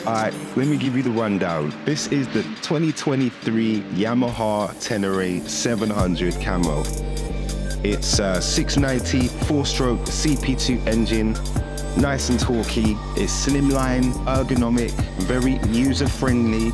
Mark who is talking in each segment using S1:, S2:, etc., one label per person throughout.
S1: Alright, let me give you the rundown. This is the 2023 Yamaha Tenere 700 Camo. It's a 690 4-stroke CP2 engine, nice and torquey. It's slimline, ergonomic, very user-friendly.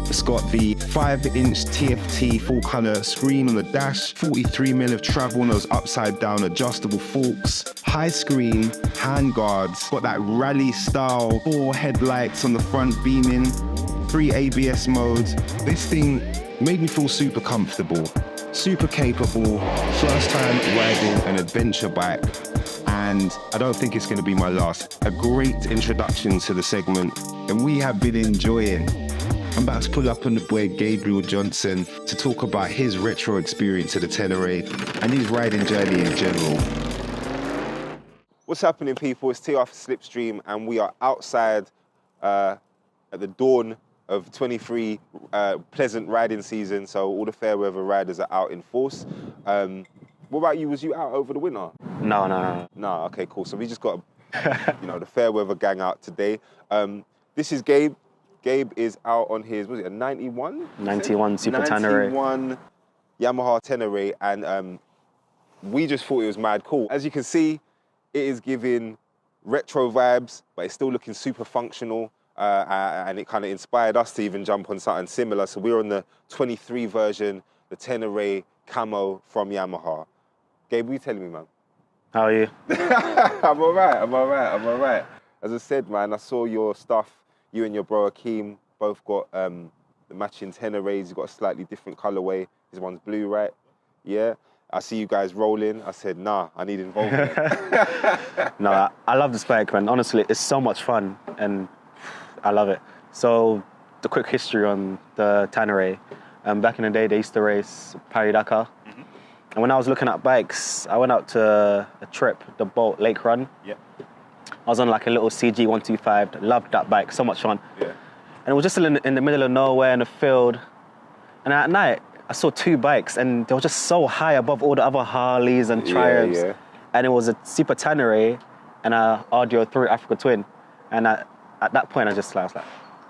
S1: It's got the 5-inch TFT full-color screen on the dash, 43mm of travel on those upside-down adjustable forks, high screen, hand guards, got that rally-style 4 headlights on the front beaming, 3 ABS modes. This thing made me feel super comfortable, super capable, first time riding an adventure bike, and I don't think it's going to be my last. A great introduction to the segment, and we have been enjoying. I'm about to pull up on the boy Gabe Johnson to talk about his retro experience of the Tenere and his riding journey in general.
S2: What's happening, people? It's TR for Slipstream, and we are outside at the dawn of 23 pleasant riding season, so all the fair weather riders are out in force. What about you? Was you out over the winter?
S3: No.
S2: No, okay, cool. So we just got, the fair weather gang out today. This is Gabe. Gabe is out on his, was it a 91?
S3: 91 Super Ténéré.
S2: 91 Yamaha Ténéré, and we just thought it was mad cool. As you can see, it is giving retro vibes, but it's still looking super functional, and it kind of inspired us to even jump on something similar. So we're on the 23 version, the Ténéré Camo from Yamaha. Gabe, what are you telling me, man?
S3: How are you?
S2: I'm all right. As I said, man, I saw your stuff. You and your bro Akeem both got the matching Ténérés. You've got a slightly different colorway. His one's blue, right? Yeah. I see you guys rolling. I said, nah, I need involvement.
S3: No, I love this bike, man. Honestly, it's so much fun, and I love it. So, the quick history on the Ténéré. Back in the day, they used to race Paris-Dakar. Mm-hmm. And when I was looking at bikes, I went out to a trip, the Bolt Lake Run.
S2: Yep.
S3: I was on like a little CG 125, loved that bike, so much fun.
S2: Yeah.
S3: And it was just in the middle of nowhere in the field. And at night, I saw 2 bikes, and they were just so high above all the other Harleys and Triumphs.
S2: Yeah.
S3: And it was a Super Ténéré and a Audio 3 Africa Twin. And at that point, I was like,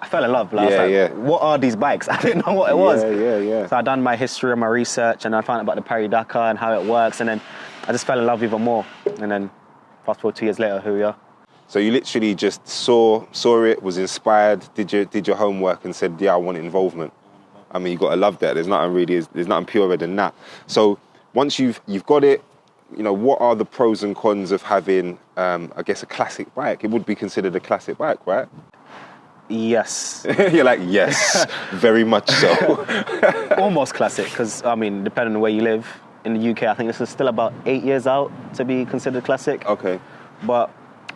S3: I fell in love. What are these bikes? I didn't know what it was.
S2: Yeah.
S3: So I done my history and my research, and I found out about the Paris-Dakar and how it works. And then I just fell in love even more. And then fast forward 2 years later, here we are.
S2: So you literally just saw it, was inspired, did your homework, and said, yeah, I want involvement. I mean, you got to love that. There's nothing purer than that. So once you've got it, what are the pros and cons of having, I guess, a classic bike? It would be considered a classic bike, right?
S3: Yes.
S2: You're like, yes, very much so.
S3: Almost classic, because, I mean, depending on where you live, in the UK, I think this is still about 8 years out to be considered classic.
S2: Okay.
S3: But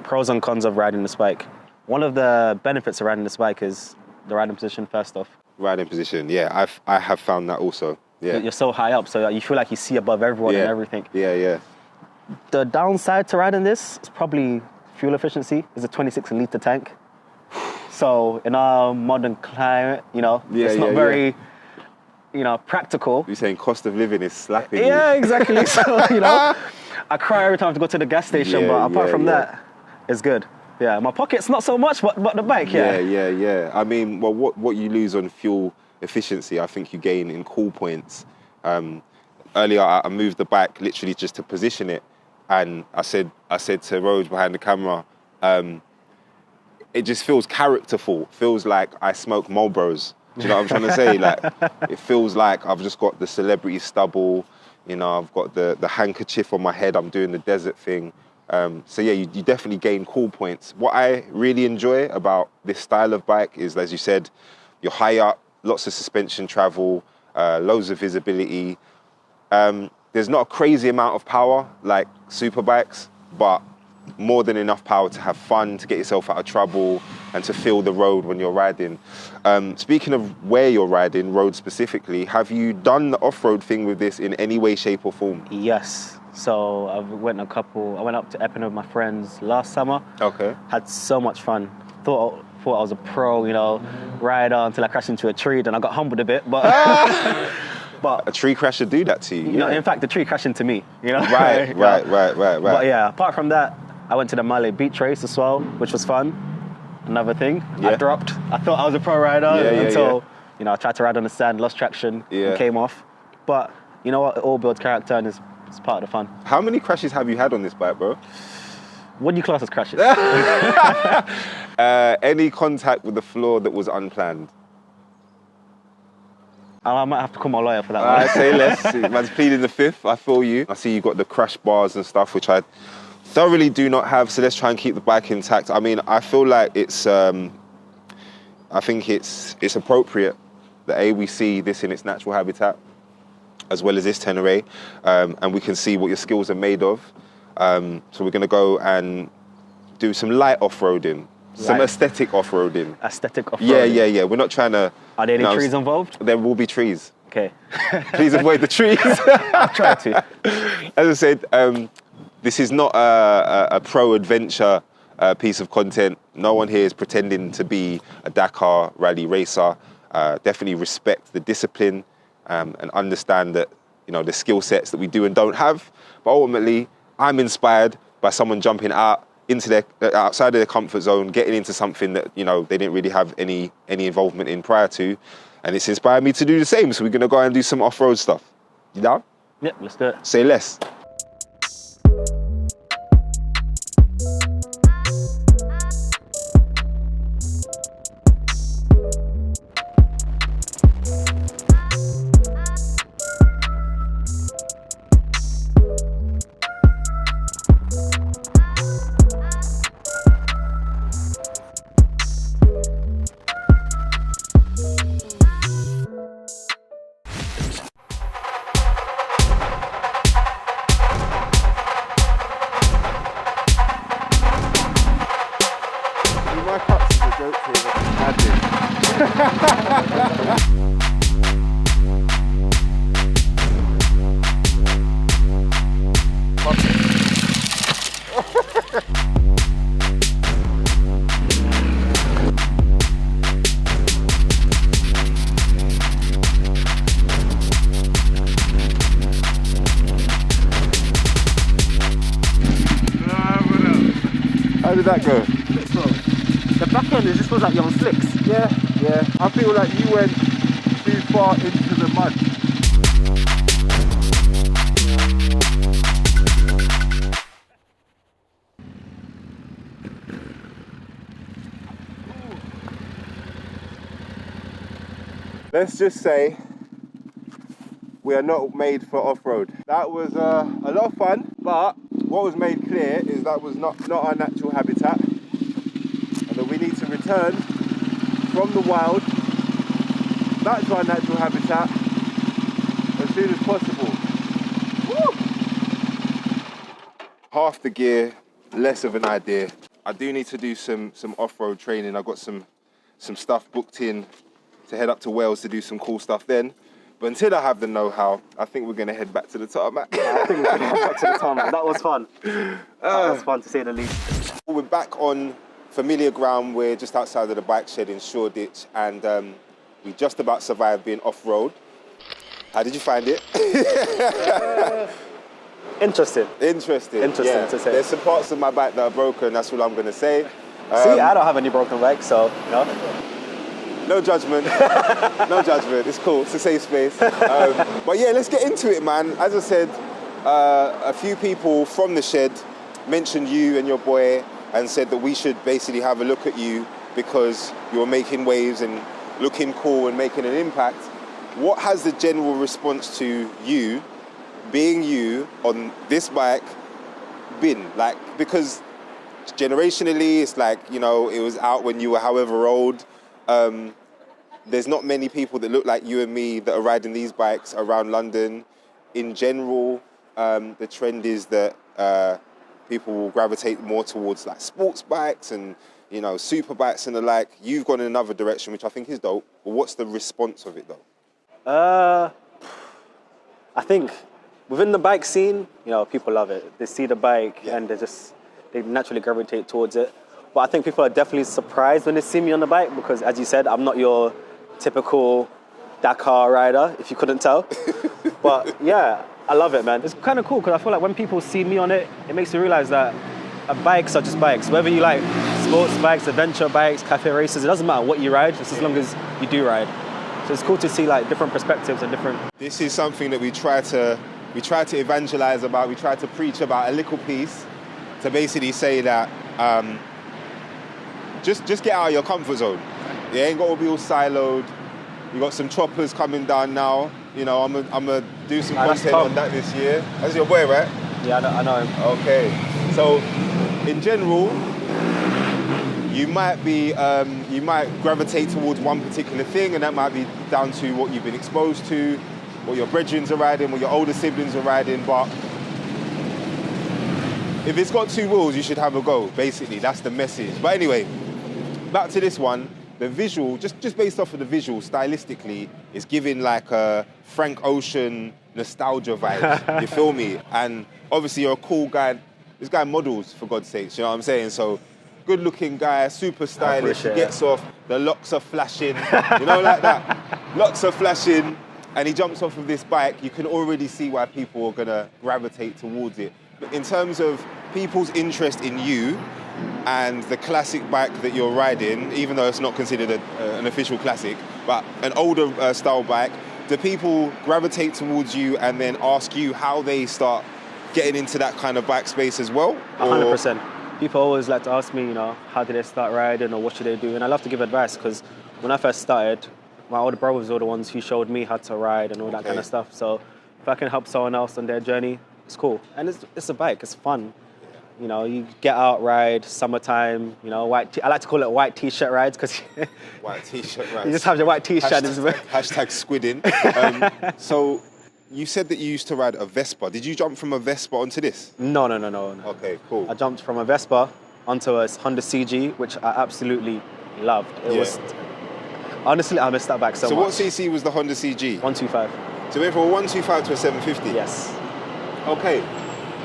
S3: pros and cons of riding this bike. One of the benefits of riding this bike is the riding position, first off.
S2: Riding position, yeah, I have found that also. Yeah.
S3: You're so high up, so you feel like you see above everyone and everything.
S2: Yeah.
S3: The downside to riding this is probably fuel efficiency. It's a 26-litre tank. So in our modern climate, it's not very, practical.
S2: You're saying cost of living is slapping you.
S3: Yeah, exactly. So, I cry every time to go to the gas station, but apart from that, it's good. Yeah, my pocket's not so much, but the bike,
S2: Yeah. I mean, well, what you lose on fuel efficiency, I think you gain in cool points. Earlier, I moved the bike literally just to position it, and I said to Rose behind the camera, it just feels characterful. Feels like I smoke Marlboros. Do you know what I'm trying to say? Like, it feels like I've just got the celebrity stubble. I've got the handkerchief on my head. I'm doing the desert thing. So yeah, you definitely gain cool points. What I really enjoy about this style of bike is, as you said, you're high up, lots of suspension travel, loads of visibility. There's not a crazy amount of power like super bikes, but more than enough power to have fun, to get yourself out of trouble, and to feel the road when you're riding. Speaking of where you're riding, road specifically, have you done the off-road thing with this in any way, shape or form?
S3: Yes. So I went up to Epping with my friends last summer.
S2: Okay.
S3: Had so much fun. Thought I was a pro, rider until I crashed into a tree. Then I got humbled a bit, but but
S2: a tree crash should do that to you.
S3: In fact, the tree crashed into me.
S2: Right.
S3: But yeah, apart from that, I went to the Malé beach race as well, which was fun. another thing.
S2: Yeah.
S3: I dropped. I thought I was a pro rider until, you know, I tried to ride on the sand, lost traction, and came off. But you know what? It all builds character and it's part of the fun.
S2: How many crashes have you had on this bike, bro?
S3: What do you class as crashes?
S2: Any contact with the floor that was unplanned?
S3: I might have to call my lawyer for that one.
S2: I say less. Man's pleading the fifth. I feel you. I see you got the crash bars and stuff, which I thoroughly do not have. So let's try and keep the bike intact. I mean, I feel like it's. I think it's appropriate that we see this in its natural habitat, as well as this Tenere, and we can see what your skills are made of. So we're going to go and do some light off-roading. Some aesthetic off-roading.
S3: Aesthetic off-roading?
S2: Yeah. We're not trying to...
S3: Are there any trees involved?
S2: There will be trees.
S3: Okay.
S2: Please avoid the trees.
S3: I'll try to.
S2: As I said, this is not a pro-adventure piece of content. No one here is pretending to be a Dakar rally racer. Definitely respect the discipline and understand that, you know, the skill sets that we do and don't have. But ultimately, I'm inspired by someone jumping out into outside of their comfort zone, getting into something that, you know, they didn't really have any involvement in prior to, and it's inspired me to do the same. So we're gonna go and do some off-road stuff. You down?
S3: Yep, let's do it.
S2: Say less. How did that go?
S3: The back end just feels like you're on slicks.
S2: Yeah. I feel like you went too far into the mud. Let's just say we are not made for off-road. That was a lot of fun, but what was made clear is that was not our natural habitat, and that we need to return from the wild back to our natural habitat as soon as possible. Woo! Half the gear, less of an idea. I do need to do some off-road training. I've got some stuff booked in to head up to Wales to do some cool stuff then. But until I have the know-how, I think we're going to head back to the tarmac.
S3: I think we're going to head back to the tarmac. That was fun. That was fun, to say the least.
S2: We're back on familiar ground. We're just outside of the bike shed in Shoreditch, and we just about survived being off-road. How did you find it?
S3: Interesting.
S2: Interesting,
S3: to say.
S2: There's some parts of my bike that are broken, that's all I'm going to say.
S3: See, I don't have any broken bikes, so, you know.
S2: No judgment, no judgment, it's cool, it's a safe space. But yeah, let's get into it, man. As I said, a few people from the shed mentioned you and your boy and said that we should basically have a look at you because you're making waves and looking cool and making an impact. What has the general response to you, being you, on this bike been? Like, because generationally, it's like, you know, it was out when you were however old. There's not many people that look like you and me that are riding these bikes around London. In general, the trend is that people will gravitate more towards like sports bikes and, you know, super bikes and the like. You've gone in another direction, which I think is dope. But what's the response of it though?
S3: I think within the bike scene, you know, people love it. They see the bike and they naturally gravitate towards it. But I think people are definitely surprised when they see me on the bike because, as you said, I'm not your typical Dakar rider, if you couldn't tell. But yeah, I love it, man. It's kind of cool because I feel like when people see me on it, it makes you realize that bikes are just bikes. Whether you like sports bikes, adventure bikes, cafe races, it doesn't matter what you ride, just as long as you do ride. So it's cool to see like different perspectives and different.
S2: This is something that we try to evangelize about. We try to preach about a little piece to basically say that just get out of your comfort zone. You ain't got to be all siloed. You got some choppers coming down now. You know, I'm gonna do some content on that this year. That's your boy, right?
S3: Yeah, I know him.
S2: Okay. So, in general, you might gravitate towards one particular thing, and that might be down to what you've been exposed to, what your brethren are riding, what your older siblings are riding. But if it's got two wheels, you should have a go. Basically, that's the message. But anyway, back to this one. The visual, just based off of the visual, stylistically, is giving like a Frank Ocean nostalgia vibe. You feel me? And obviously, you're a cool guy. This guy models, for God's sakes. You know what I'm saying? So, good-looking guy, super stylish. He gets off. The locks are flashing. You know, like that. Locks are flashing, and he jumps off of this bike. You can already see why people are gonna gravitate towards it. But in terms of people's interest in you and the classic bike that you're riding, even though it's not considered an official classic, but an older style bike, do people gravitate towards you and then ask you how they start getting into that kind of bike space as well?
S3: 100%. People always like to ask me, you know, how did they start riding or what should they do? And I love to give advice because when I first started, my older brothers were the ones who showed me how to ride and all that kind of stuff. So if I can help someone else on their journey, it's cool. And it's a bike, it's fun. You know, you get out, ride, summertime, you know, I like to call it white t-shirt rides because
S2: white t-shirt rides.
S3: You just have your white t-shirt.
S2: Hashtag squidding. So you said that you used to ride a Vespa. Did you jump from a Vespa onto this?
S3: No.
S2: Okay, cool.
S3: I jumped from a Vespa onto a Honda CG, which I absolutely loved. It was, honestly, I missed that back so much.
S2: So what CC was the Honda CG?
S3: 125.
S2: So we went from a 125 to a 750?
S3: Yes.
S2: Okay.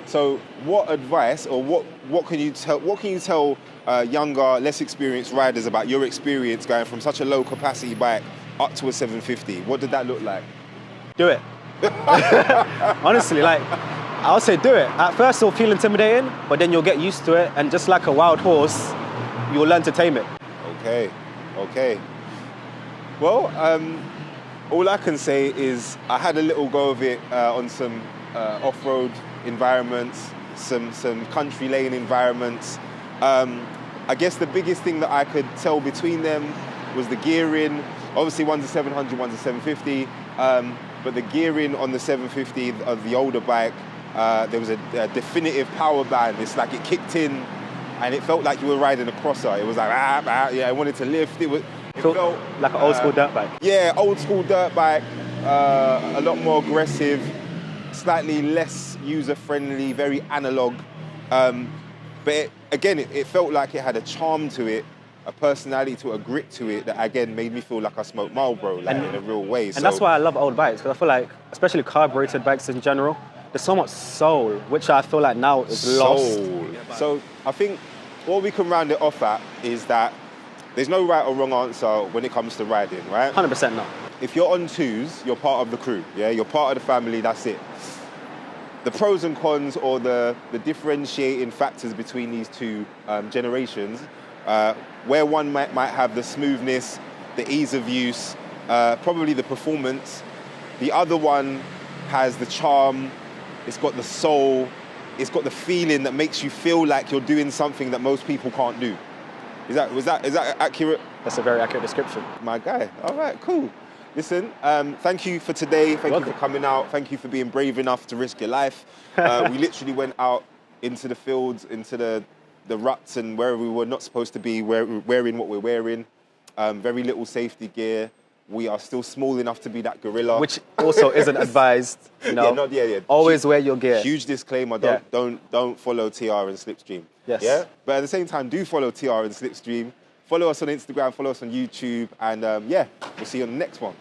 S2: So what advice or what can you tell younger, less experienced riders about your experience going from such a low capacity bike up to a 750? What did that look like?
S3: Do it. Honestly, like, I'll say do it. At first it'll feel intimidating, but then you'll get used to it, and just like a wild horse, you'll learn to tame it.
S2: Okay. Well, all I can say is I had a little go of it on some off-road environments, some country lane environments. I guess the biggest thing that I could tell between them was the gearing. Obviously, one's a 700, one's a 750. But the gearing on the 750 of the older bike, there was a definitive power band. It's like it kicked in, and it felt like you were riding a crosser. It was like, yeah, I wanted to lift. It felt
S3: like an old school dirt bike.
S2: Yeah, old school dirt bike, a lot more aggressive, slightly less user-friendly, very analog. But it felt like it had a charm to it, a personality to it, a grit to it that again made me feel like I smoked Marlboro, like in a real way.
S3: And that's why I love old bikes, because I feel like, especially carbureted bikes in general, there's so much soul, which I feel like now is lost.
S2: So I think what we can round it off at is that there's no right or wrong answer when it comes to riding, right?
S3: 100% no.
S2: If you're on twos, you're part of the crew, yeah? You're part of the family, that's it. The pros and cons or the differentiating factors between these two generations, where one might have the smoothness, the ease of use, probably the performance. The other one has the charm, it's got the soul, it's got the feeling that makes you feel like you're doing something that most people can't do. Is that accurate?
S3: That's a very accurate description.
S2: My guy. All right, cool. Listen, thank you for today. Thank you for coming out. Thank you for being brave enough to risk your life. We literally went out into the fields, into the ruts and wherever we were not supposed to be wearing what we're wearing. Very little safety gear. We are still small enough to be that gorilla.
S3: Which also isn't advised, you know. Always wear your gear.
S2: Huge disclaimer, don't follow TR and Slipstream.
S3: Yes.
S2: Yeah? But at the same time, do follow TR and Slipstream. Follow us on Instagram, follow us on YouTube, and we'll see you on the next one.